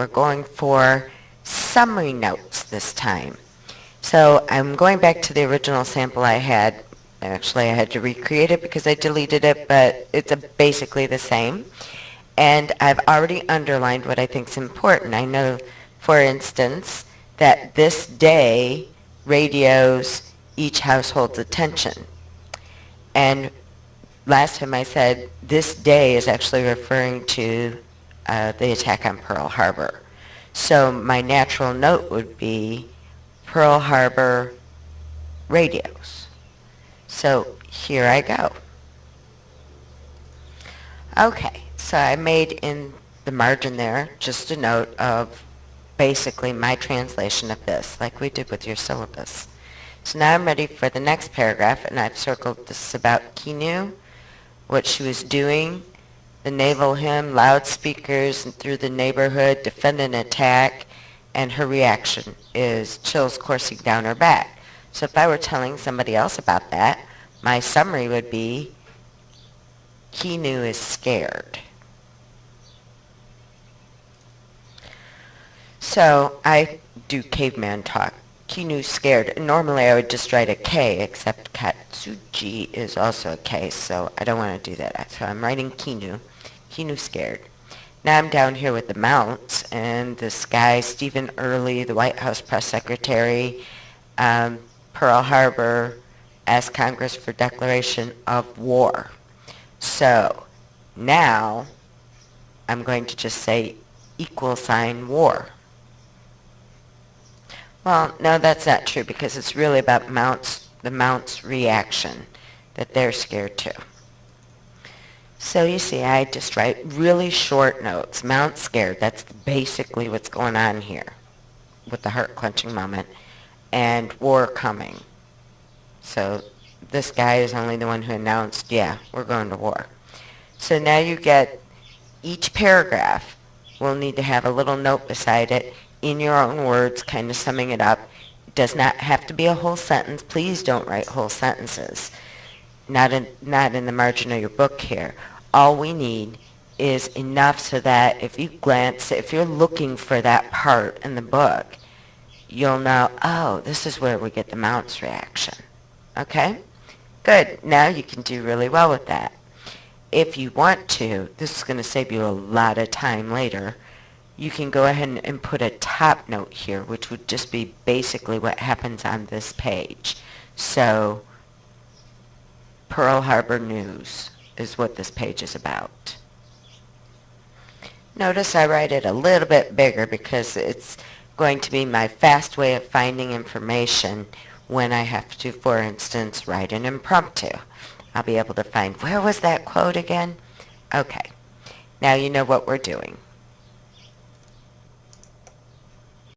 We're going for summary notes this time. So I'm going back to the original sample I had. Actually, I had to recreate it because I deleted it, but it's basically the same. And I've already underlined what I think is important. I know, for instance, that this day radios each household's attention. And last time I said this day is actually referring to the attack on Pearl Harbor. So my natural note would be Pearl Harbor radios. So here I go. Okay, so I made in the margin there just a note of basically my translation of this, like we did with your syllabus. So now I'm ready for the next paragraph, and I've circled this about Kinu, what she was doing, the naval hymn, loudspeakers and through the neighborhood, defend an attack, and her reaction is chills coursing down her back. So if I were telling somebody else about that, my summary would be, Kinu is scared. So I do caveman talk. Kinu's scared. Normally I would just write a K, except Katsuji is also a K, so I don't want to do that. So I'm writing Kinu. Kinu's scared. Now I'm down here with the mounts, and this guy, Stephen Early, the White House press secretary, Pearl Harbor, asked Congress for declaration of war. So now I'm going to just say = war. Well, no, that's not true because it's really about the Mounts' reaction, that they're scared too. So you see, I just write really short notes. Mount scared, that's basically what's going on here with the heart-clenching moment, and war coming. So this guy is only the one who announced, yeah, we're going to war. So now you get each paragraph will need to have a little note beside it in your own words, kind of summing it up. It does not have to be a whole sentence. Please don't write whole sentences. Not in the margin of your book here. All we need is enough so that if you're looking for that part in the book, you'll know, oh, this is where we get the Mounts reaction. Okay? Good. Now you can do really well with that. If you want to, this is going to save you a lot of time later, you can go ahead and put a top note here, which would just be basically what happens on this page. So, Pearl Harbor News is what this page is about. Notice I write it a little bit bigger because it's going to be my fast way of finding information when I have to, for instance, write an impromptu. I'll be able to find, where was that quote again? Okay, now you know what we're doing.